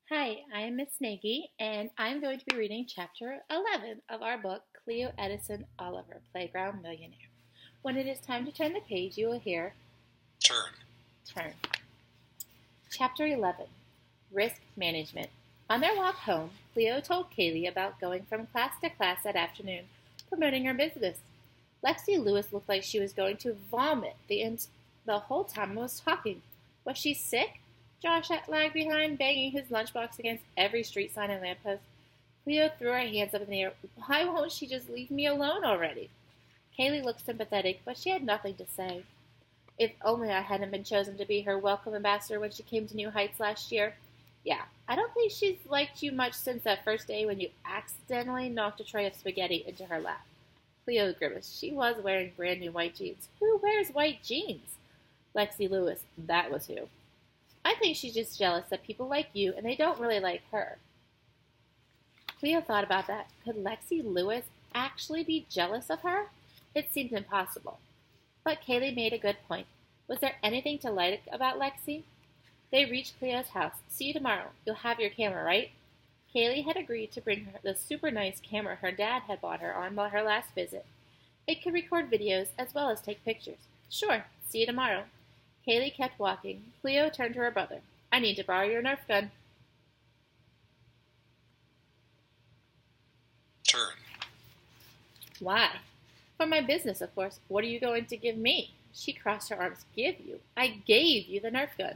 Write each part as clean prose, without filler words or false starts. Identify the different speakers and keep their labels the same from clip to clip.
Speaker 1: Hi, I'm Miss Nagy, and I'm going to be reading Chapter 11 of our book, Cleo Edison Oliver, Playground Millionaire. When it is time to turn the page, you will hear
Speaker 2: Turn.
Speaker 1: Turn. Chapter 11 Risk Management. On their walk home, Cleo told Kaylee about going from class to class that afternoon, promoting her business. Lexi Lewis looked like she was going to vomit the whole time I was talking. Was she sick? Josh lagged behind, banging his lunchbox against every street sign and lamppost. Cleo threw her hands up in the air. Why won't she just leave me alone already? Kaylee looked sympathetic, but she had nothing to say. If only I hadn't been chosen to be her welcome ambassador when she came to New Heights last year. Yeah, I don't think she's liked you much since that first day when you accidentally knocked a tray of spaghetti into her lap. Cleo grimaced. She was wearing brand new white jeans. Who wears white jeans? Lexi Lewis, that was who. I think she's just jealous that people like you and they don't really like her. Cleo thought about that. Could Lexi Lewis actually be jealous of her? It seemed impossible. But Kaylee made a good point. Was there anything to like about Lexi? They reached Cleo's house. See you tomorrow. You'll have your camera, right? Kaylee had agreed to bring her the super nice camera her dad had bought her on her last visit. It could record videos as well as take pictures. Sure. See you tomorrow. Kaylee kept walking. Cleo turned to her brother. I need to borrow your Nerf gun.
Speaker 2: Turn.
Speaker 1: Why? For my business, of course. What are you going to give me? She crossed her arms. Give you? I gave you the Nerf gun.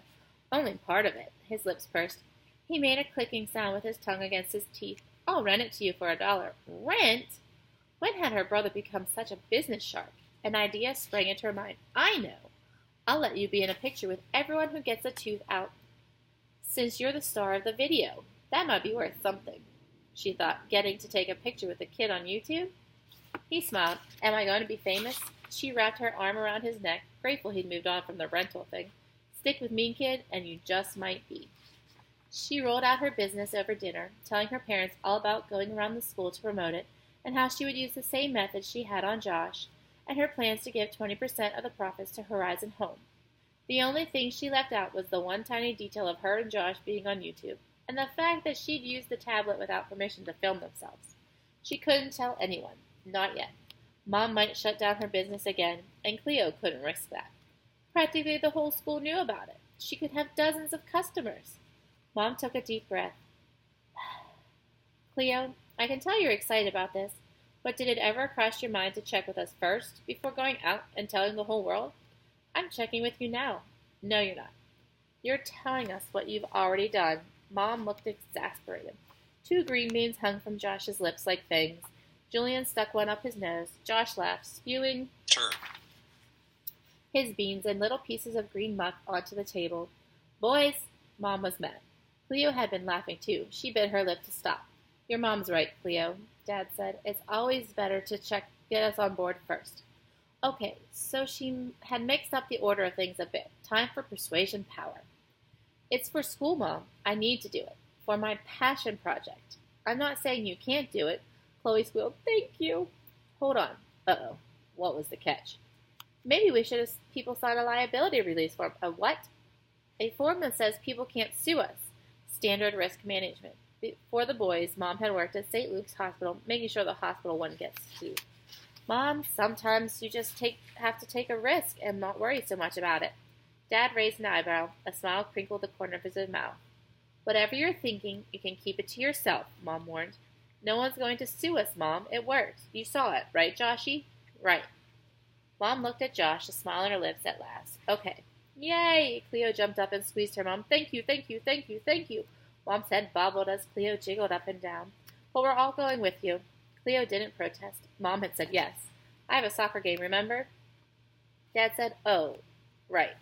Speaker 1: Only part of it. His lips pursed. He made a clicking sound with his tongue against his teeth. I'll rent it to you for $1. Rent? When had her brother become such a business shark? An idea sprang into her mind. I know. I'll let you be in a picture with everyone who gets a tooth out. Since you're the star of the video, that might be worth something. She thought, getting to take a picture with a kid on YouTube? He smiled. Am I going to be famous? She wrapped her arm around his neck, grateful he'd moved on from the rental thing. Stick with me, kid, and you just might be. She rolled out her business over dinner, telling her parents all about going around the school to promote it, and how she would use the same method she had on Josh, and her plans to give 20% of the profits to Horizon Home. The only thing she left out was the one tiny detail of her and Josh being on YouTube, and the fact that she'd used the tablet without permission to film themselves. She couldn't tell anyone. Not yet. Mom might shut down her business again, and Cleo couldn't risk that. Practically the whole school knew about it. She could have dozens of customers. Mom took a deep breath. Cleo, I can tell you're excited about this, but did it ever cross your mind to check with us first before going out and telling the whole world? I'm checking with you now. No, you're not. You're telling us what you've already done. Mom looked exasperated. 2 green beans hung from Josh's lips like fangs. Julian stuck one up his nose. Josh laughed, spewing
Speaker 2: Turn.
Speaker 1: his beans and little pieces of green muck onto the table. Boys, Mom was mad. Cleo had been laughing too. She bit her lip to stop. Your mom's right, Cleo, Dad said. It's always better to get us on board first. Okay, so she had mixed up the order of things a bit. Time for persuasion power. It's for school, Mom. I need to do it. For my passion project. I'm not saying you can't do it. Chloe squealed, thank you. Hold on. Uh-oh. What was the catch? Maybe we should have people sign a liability release form. A what? A form that says people can't sue us. Standard risk management. For the boys, Mom had worked at St. Luke's Hospital, making sure the hospital wouldn't get sued. Mom, sometimes you just have to take a risk and not worry so much about it. Dad raised an eyebrow. A smile crinkled the corner of his mouth. Whatever you're thinking, you can keep it to yourself, Mom warned. No one's going to sue us, Mom. It works. You saw it, right, Joshy? Right. Mom looked at Josh, a smile on her lips at last. Okay. Yay! Cleo jumped up and squeezed her mom. Thank you, thank you, thank you, thank you. Mom's head bobbled as Cleo jiggled up and down. But we're all going with you. Cleo didn't protest. Mom had said yes. I have a soccer game, remember? Dad said, oh, right.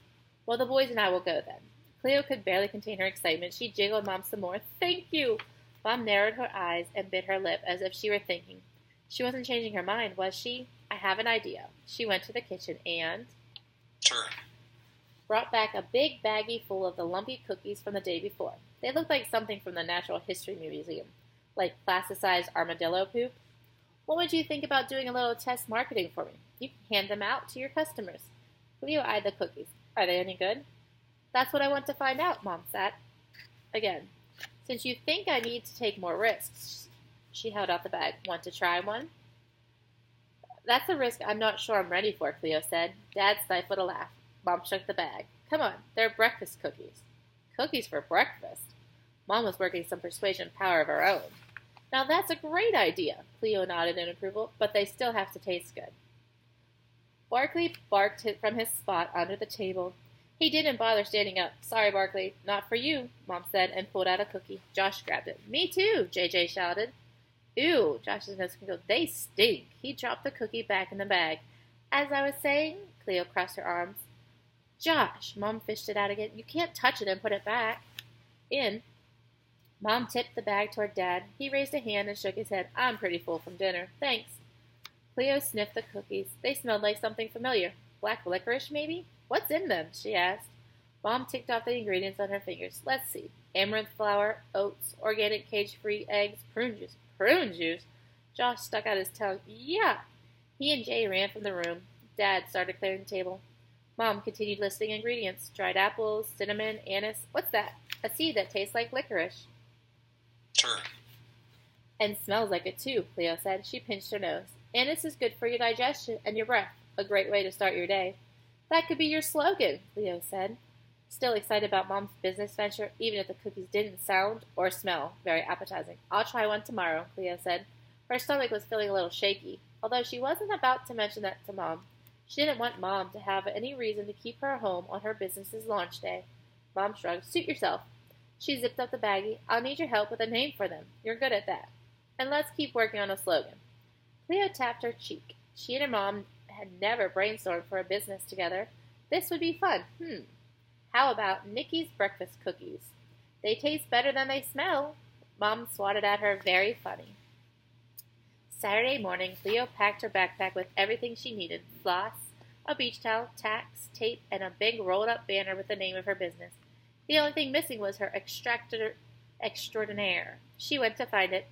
Speaker 1: Well, the boys and I will go then. Cleo could barely contain her excitement. She jiggled Mom some more. Thank you! Mom narrowed her eyes and bit her lip as if she were thinking. She wasn't changing her mind, was she? I have an idea. She went to the kitchen and
Speaker 2: Turn.
Speaker 1: brought back a big baggie full of the lumpy cookies from the day before. They looked like something from the Natural History Museum, like plasticized armadillo poop. What would you think about doing a little test marketing for me? You can hand them out to your customers. Cleo eyed the cookies. Are they any good? That's what I want to find out, Mom said. Again. Since you think I need to take more risks, she held out the bag. Want to try one? That's a risk I'm not sure I'm ready for, Cleo said. Dad stifled a laugh. Mom shook the bag. Come on, they're breakfast cookies. Cookies for breakfast? Mom was working some persuasion power of her own. Now that's a great idea, Cleo nodded in approval, but they still have to taste good. Barkley barked from his spot under the table. He didn't bother standing up. Sorry, Barkley, not for you, Mom said, and pulled out a cookie. Josh grabbed it. Me too, JJ shouted. Ew, Josh's nose twinkled. They stink. He dropped the cookie back in the bag. As I was saying, Cleo crossed her arms. Josh, Mom fished it out again. You can't touch it and put it back in. Mom tipped the bag toward Dad. He raised a hand and shook his head. I'm pretty full from dinner. Thanks. Cleo sniffed the cookies. They smelled like something familiar. Black licorice, maybe? What's in them? She asked. Mom ticked off the ingredients on her fingers. Let's see. Amaranth flour, oats, organic cage-free eggs, prune juice. Prune juice? Josh stuck out his tongue. Yeah. He and Jay ran from the room. Dad started clearing the table. Mom continued listing ingredients. Dried apples, cinnamon, anise. What's that? A seed that tastes like licorice.
Speaker 2: Turn.
Speaker 1: And smells like it too, Cleo said. She pinched her nose. Anise is good for your digestion and your breath. A great way to start your day. That could be your slogan, Cleo said. Still excited about Mom's business venture, even if the cookies didn't sound or smell very appetizing. I'll try one tomorrow, Cleo said. Her stomach was feeling a little shaky, although she wasn't about to mention that to Mom. She didn't want Mom to have any reason to keep her home on her business's launch day. Mom shrugged. Suit yourself. She zipped up the baggie. I'll need your help with a name for them. You're good at that. And let's keep working on a slogan. Cleo tapped her cheek. She and her mom had never brainstormed for a business together. This would be fun. How about Nikki's breakfast cookies? They taste better than they smell. Mom swatted at her. Very funny. Saturday morning, Cleo packed her backpack with everything she needed. Floss, a beach towel, tacks, tape, and a big rolled-up banner with the name of her business. The only thing missing was her extractor extraordinaire. She went to find it.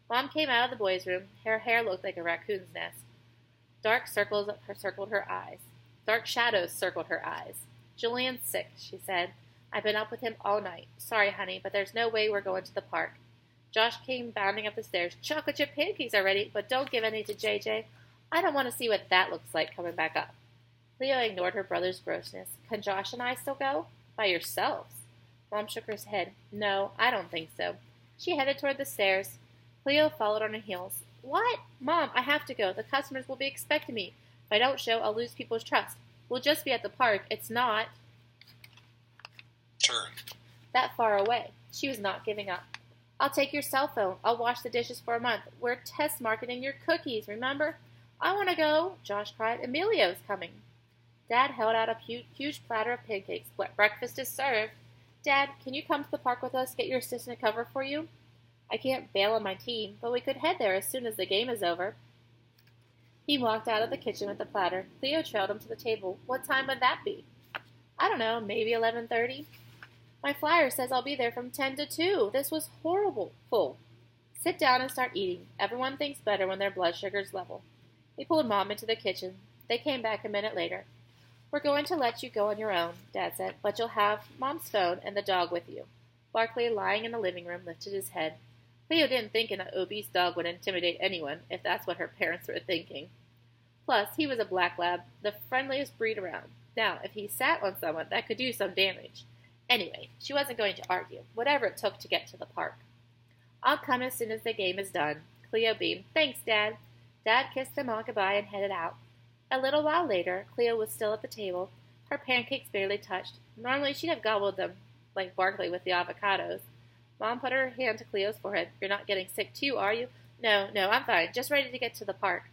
Speaker 1: Mom came out of the boys' room. Her hair looked like a raccoon's nest. Dark circles circled her eyes. Dark shadows circled her eyes. Julian's sick, she said. I've been up with him all night. Sorry, honey, but there's no way we're going to the park. Josh came bounding up the stairs. Chocolate chip pancakes are ready, but don't give any to JJ. I don't want to see what that looks like coming back up. Cleo ignored her brother's grossness. Can Josh and I still go? By yourselves. Mom shook her head. No, I don't think so. She headed toward the stairs. Cleo followed on her heels. What? Mom, I have to go. The customers will be expecting me. If I don't show, I'll lose people's trust. We'll just be at the park. It's not
Speaker 2: Turn.
Speaker 1: that far away. She was not giving up. I'll take your cell phone. I'll wash the dishes for a month. We're test marketing your cookies, remember? I want to go, Josh cried. Emilio's coming. Dad held out a huge platter of pancakes. Breakfast is served. Dad, can you come to the park with us? Get your assistant to cover for you? I can't bail on my team, but we could head there as soon as the game is over. He walked out of the kitchen with the platter. Cleo trailed him to the table. What time would that be? I don't know, maybe 11:30. My flyer says I'll be there from 10 to 2. This was horrible. Full. Sit down and start eating. Everyone thinks better when their blood sugar's level. He pulled Mom into the kitchen. They came back a minute later. We're going to let you go on your own, Dad said, but you'll have Mom's phone and the dog with you. Barkley, lying in the living room, lifted his head. Cleo didn't think an obese dog would intimidate anyone, if that's what her parents were thinking. Plus, he was a black lab, the friendliest breed around. Now, if he sat on someone, that could do some damage. Anyway, she wasn't going to argue, whatever it took to get to the park. I'll come as soon as the game is done. Cleo beamed. Thanks, Dad. Dad kissed them all goodbye and headed out. A little while later, Cleo was still at the table. Her pancakes barely touched. Normally, she'd have gobbled them, like Barkley with the avocados. Mom put her hand to Cleo's forehead. You're not getting sick too, are you? No, I'm fine. Just ready to get to the park.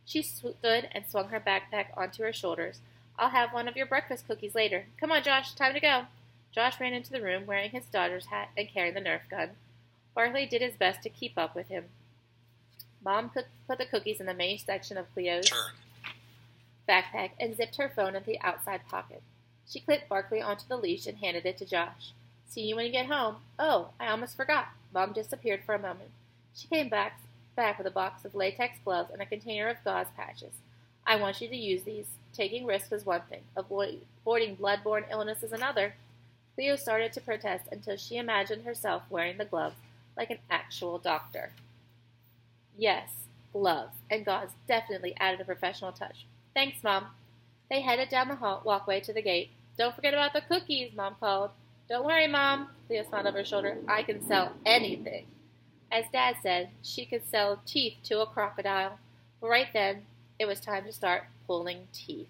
Speaker 1: She stood and swung her backpack onto her shoulders. I'll have one of your breakfast cookies later. Come on, Josh. Time to go. Josh ran into the room wearing his Dodgers hat and carrying the Nerf gun. Barkley did his best to keep up with him. Mom put the cookies in the main section of Cleo's backpack and zipped her phone in the outside pocket. She clipped Barkley onto the leash and handed it to Josh. See you when you get home. Oh, I almost forgot. Mom disappeared for a moment. She came back with a box of latex gloves and a container of gauze patches. I want you to use these. Taking risks is one thing. Avoiding blood-borne illness is another. Cleo started to protest until she imagined herself wearing the gloves like an actual doctor. Yes, gloves, and gauze definitely added a professional touch. Thanks, Mom. They headed down the walkway to the gate. Don't forget about the cookies, Mom called. Don't worry, Mom, Cleo smiled over her shoulder. I can sell anything. As Dad said, she could sell teeth to a crocodile. But right then, it was time to start pulling teeth.